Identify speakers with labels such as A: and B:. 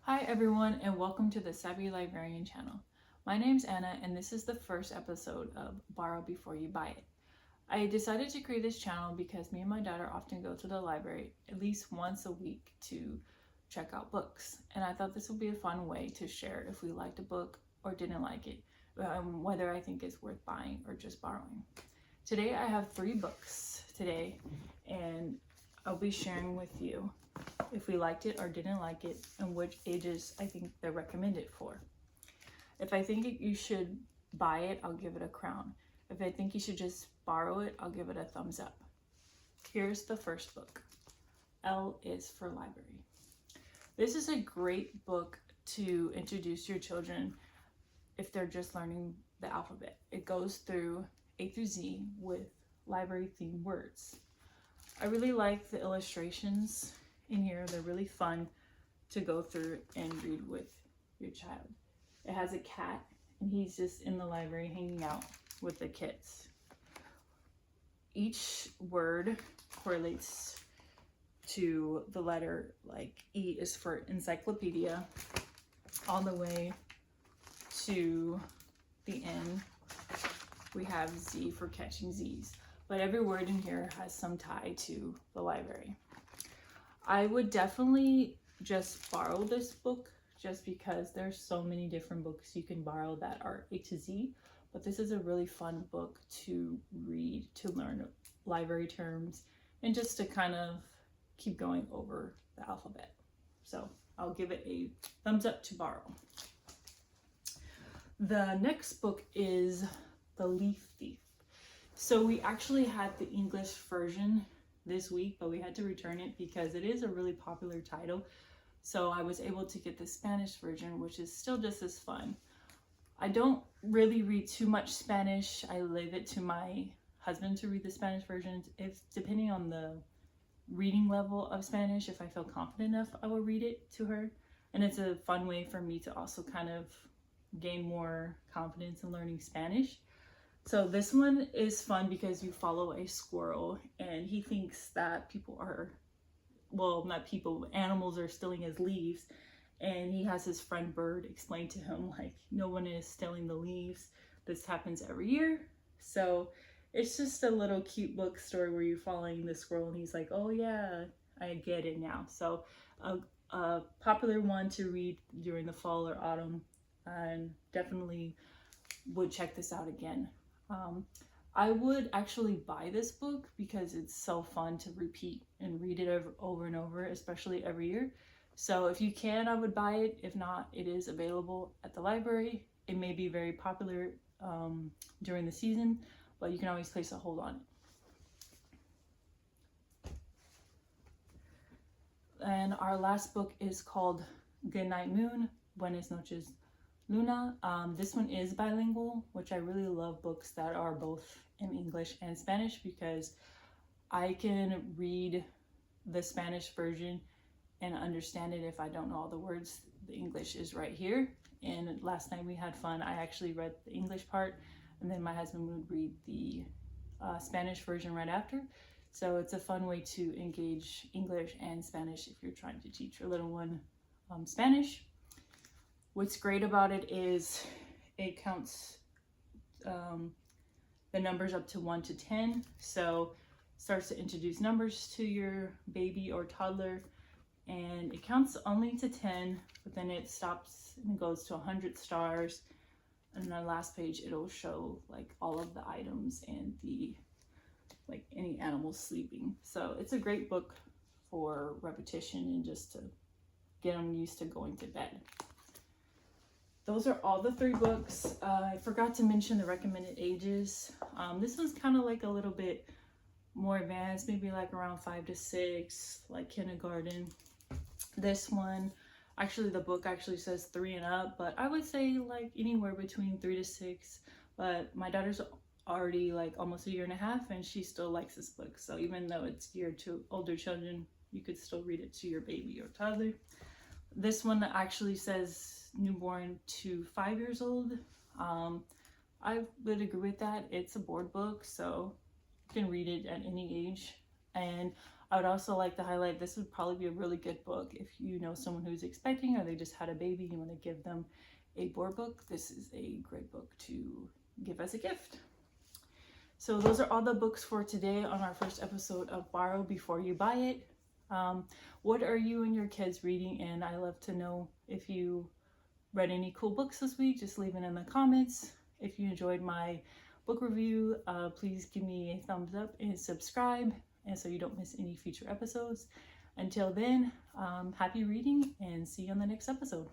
A: Hi everyone, and welcome to the Savvy Librarian channel. My name's Anna, and this is the first episode of Borrow Before You Buy It. I decided to create this channel because me and my daughter often go to the library at least once a week to check out books, and I thought this would be a fun way to share if we liked a book or didn't like it, whether I think it's worth buying or just borrowing. Today I have 3 books today, and I'll be sharing with you if we liked it or didn't like it, and which ages I think they're recommended for. If I think you should buy it, I'll give it a crown. If I think you should just borrow it, I'll give it a thumbs up. Here's the first book. L is for Library. This is a great book to introduce your children if they're just learning the alphabet. It goes through A through Z with library themed words. I really like the illustrations in here. They're really fun to go through and read with your child. It has a cat, and he's just in the library hanging out with the kids. Each word correlates to the letter, like E is for encyclopedia, all the way to the end we have Z for catching Z's. But every word in here has some tie to the library. I would definitely just borrow this book just because there's so many different books you can borrow that are A to Z, but this is a really fun book to read, to learn library terms, and just to kind of keep going over the alphabet. So I'll give it a thumbs up to borrow. The next book is The Leaf Thief. So we actually had the English version this week, but we had to return it because it is a really popular title. So I was able to get the Spanish version, which is still just as fun. I don't really read too much Spanish. I leave it to my husband to read the Spanish versions. If depending on the reading level of Spanish, if I feel confident enough, I will read it to her. And it's a fun way for me to also kind of gain more confidence in learning Spanish. So this one is fun because you follow a squirrel, and he thinks that people are, well, not people, animals are stealing his leaves. And he has his friend Bird explain to him, like, no one is stealing the leaves. This happens every year. So it's just a little cute book story where you're following the squirrel, and he's like, oh yeah, I get it now. So a popular one to read during the fall or autumn, and definitely would check this out again. I would actually buy this book because it's so fun to repeat and read it over and over, especially every year. So if you can, I would buy it. If not, it is available at the library. It may be very popular during the season, but you can always place a hold on it. And our last book is called Goodnight Moon, Buenas Noches Luna. This one is bilingual, which I really love books that are both in English and Spanish because I can read the Spanish version and understand it if I don't know all the words. The English is right here. And last night we had fun. I actually read the English part, and then my husband would read the Spanish version right after. So it's a fun way to engage English and Spanish if you're trying to teach your little one Spanish. What's great about it is it counts the numbers up to 1 to 10. So starts to introduce numbers to your baby or toddler, and it counts only to 10, but then it stops and goes to 100 stars. And on the last page, it'll show like all of the items and the like any animals sleeping. So it's a great book for repetition and just to get them used to going to bed. Those are all the 3 books. I forgot to mention the recommended ages. This one's kind of like a little bit more advanced, maybe like around 5 to 6, like kindergarten. This one, actually the book actually says 3 and up, but I would say like anywhere between 3 to 6. But my daughter's already like almost a year and a half, and she still likes this book. So even though it's geared to older children, you could still read it to your baby or toddler. This one actually says newborn to 5 years old. I would agree with that. It's a board book, so you can read it at any age. And I would also like to highlight, this would probably be a really good book if you know someone who's expecting or they just had a baby and you want to give them a board book. This is a great book to give as a gift. So those are all the books for today on our first episode of Borrow Before You Buy It. What are you and your kids reading? And I love to know if you read any cool books this week. Just leave it in the comments. If you enjoyed my book review, please give me a thumbs up and subscribe, and so you don't miss any future episodes. Until then, happy reading and see you on the next episode.